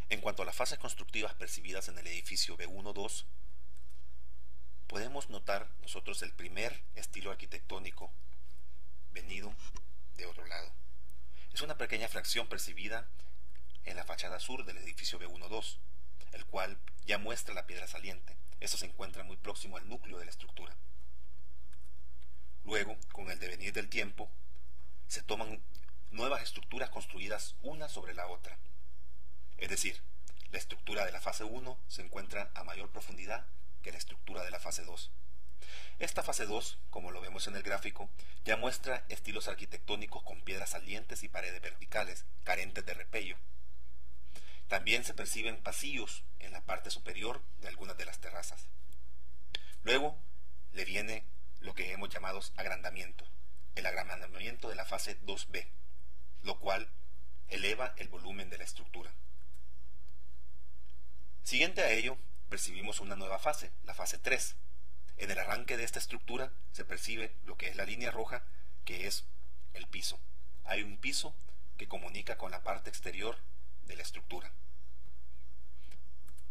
En cuanto a las fases constructivas percibidas en el edificio B1-2, podemos notar nosotros el primer estilo arquitectónico venido de otro lado. Es una pequeña fracción percibida en la fachada sur del edificio B1-2, el cual ya muestra la piedra saliente. Esto se encuentra muy próximo al núcleo de la estructura. Luego, con el devenir del tiempo, se toman nuevas estructuras construidas una sobre la otra. Es decir, la estructura de la fase 1 se encuentra a mayor profundidad que la estructura de la fase 2. Esta fase 2, como lo vemos en el gráfico, ya muestra estilos arquitectónicos con piedras salientes y paredes verticales, carentes de repello. También se perciben pasillos en la parte superior de algunas de las terrazas. Luego le viene lo que hemos llamado agrandamiento, el agrandamiento de la fase 2B, lo cual eleva el volumen de la estructura. Siguiente a ello, percibimos una nueva fase, la fase 3. En el arranque de esta estructura se percibe lo que es la línea roja, que es el piso. Hay un piso que comunica con la parte exterior de la estructura.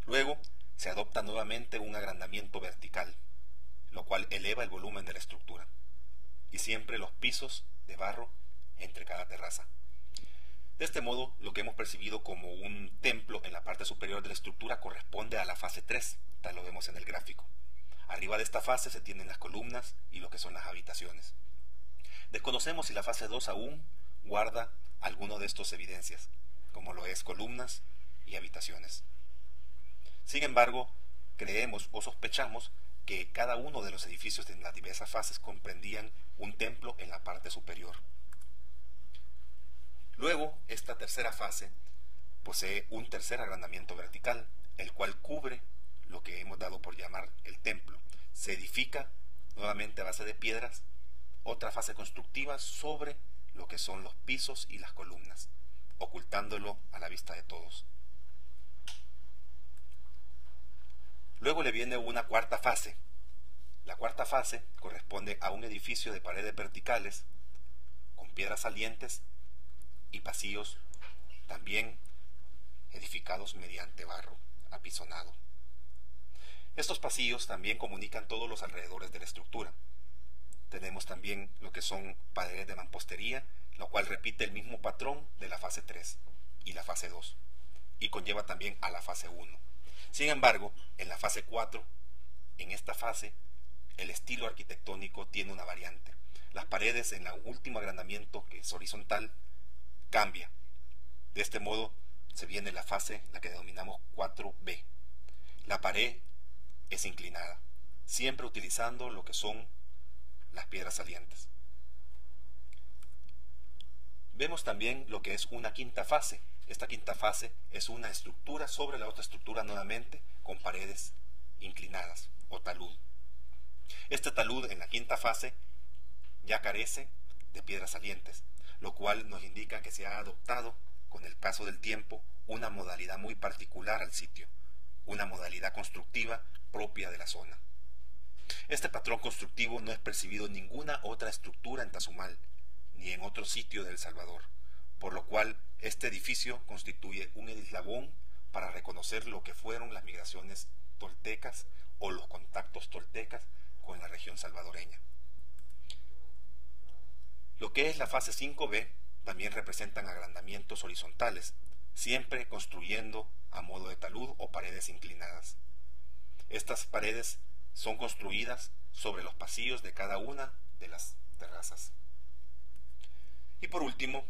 Luego se adopta nuevamente un agrandamiento vertical, lo cual eleva el volumen de la estructura. Y siempre los pisos de barro entre cada terraza. De este modo, lo que hemos percibido como un templo en la parte superior de la estructura corresponde a la fase 3, tal lo vemos en el gráfico. Arriba de esta fase se tienen las columnas y lo que son las habitaciones. Desconocemos si la fase 2 aún guarda alguno de estas evidencias, como lo es columnas y habitaciones. Sin embargo, creemos o sospechamos que cada uno de los edificios en las diversas fases comprendían un templo en la parte superior. Luego, esta tercera fase posee un tercer agrandamiento vertical, el cual cubre lo que hemos dado por llamar el templo. Se edifica nuevamente a base de piedras, otra fase constructiva sobre lo que son los pisos y las columnas, ocultándolo a la vista de todos. Luego le viene una cuarta fase. La cuarta fase corresponde a un edificio de paredes verticales, con piedras salientes y pasillos también edificados mediante barro apisonado. Estos pasillos también comunican todos los alrededores de la estructura. Tenemos también lo que son paredes de mampostería, lo cual repite el mismo patrón de la fase 3 y la fase 2, y conlleva también a la fase 1. Sin embargo, en la fase 4, en esta fase, el estilo arquitectónico tiene una variante. Las paredes en el último agrandamiento, que es horizontal, cambia. De este modo se viene la fase, la que denominamos 4B. La pared es inclinada, siempre utilizando lo que son las piedras salientes. Vemos también lo que es una quinta fase. Esta quinta fase es una estructura sobre la otra estructura nuevamente con paredes inclinadas o talud. Este talud en la quinta fase ya carece de piedras salientes, lo cual nos indica que se ha adoptado con el paso del tiempo una modalidad muy particular al sitio, una modalidad constructiva propia de la zona. Este patrón constructivo no es percibido en ninguna otra estructura en Tazumal, ni en otro sitio de El Salvador, por lo cual este edificio constituye un eslabón para reconocer lo que fueron las migraciones toltecas o los contactos toltecas con la región salvadoreña. Lo que es la fase 5B también representan agrandamientos horizontales, siempre construyendo a modo de talud o paredes inclinadas. Estas paredes son construidas sobre los pasillos de cada una de las terrazas. Y por último,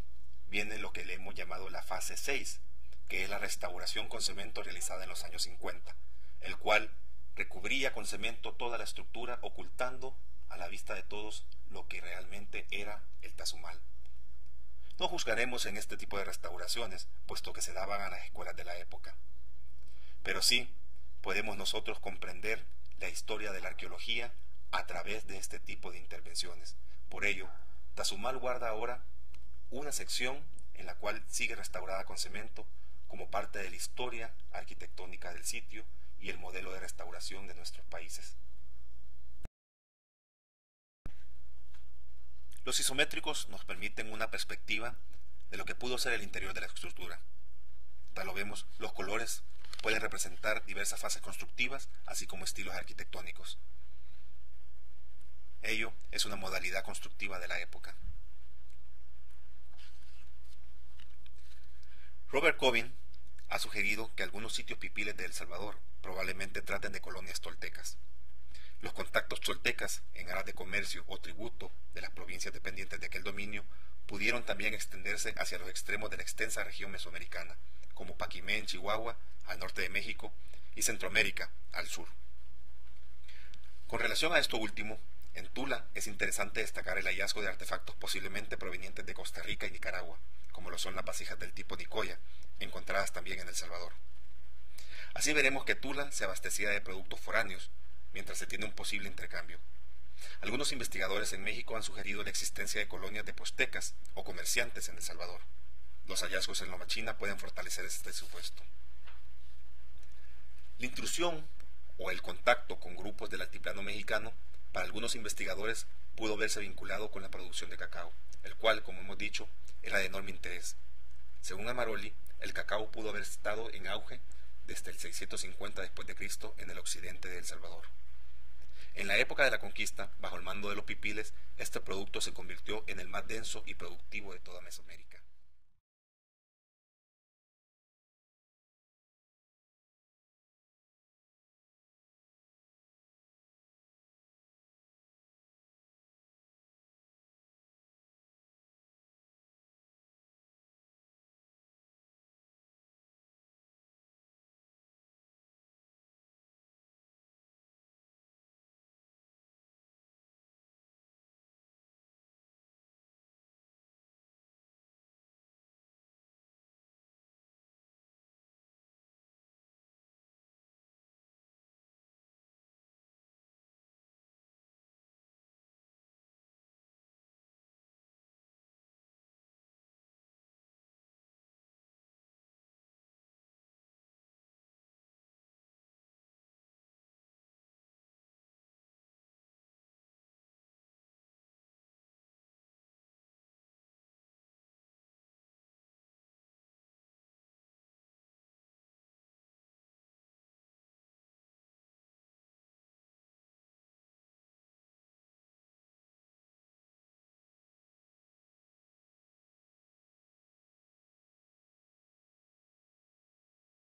viene lo que le hemos llamado la fase 6, que es la restauración con cemento realizada en los años 50, el cual recubría con cemento toda la estructura, ocultando a la vista de todos lo que realmente era el Tazumal. No juzgaremos en este tipo de restauraciones, puesto que se daban a las escuelas de la época. Pero sí podemos nosotros comprender la historia de la arqueología a través de este tipo de intervenciones. Por ello, Tazumal guarda ahora una sección en la cual sigue restaurada con cemento como parte de la historia arquitectónica del sitio y el modelo de restauración de nuestros países. Los isométricos nos permiten una perspectiva de lo que pudo ser el interior de la estructura. Tal lo vemos, los colores pueden representar diversas fases constructivas, así como estilos arquitectónicos. Ello es una modalidad constructiva de la época. Robert Cobbin ha sugerido que algunos sitios pipiles de El Salvador probablemente traten de colonias toltecas. Los contactos toltecas en aras de comercio o tributo de las provincias dependientes de aquel dominio pudieron también extenderse hacia los extremos de la extensa región mesoamericana, como Paquimé en Chihuahua, al norte de México, y Centroamérica, al sur. Con relación a esto último, en Tula es interesante destacar el hallazgo de artefactos posiblemente provenientes de Costa Rica y Nicaragua, como lo son las vasijas del tipo Nicoya, encontradas también en El Salvador. Así veremos que Tula se abastecía de productos foráneos, mientras se tiene un posible intercambio. Algunos investigadores en México han sugerido la existencia de colonias de postecas o comerciantes en El Salvador. Los hallazgos en Loma China pueden fortalecer este supuesto. La intrusión o el contacto con grupos del altiplano mexicano, para algunos investigadores pudo verse vinculado con la producción de cacao, el cual, como hemos dicho, era de enorme interés. Según Amaroli, el cacao pudo haber estado en auge desde el 650 después de Cristo en el occidente de El Salvador. En la época de la conquista, bajo el mando de los pipiles, este producto se convirtió en el más denso y productivo de toda Mesoamérica.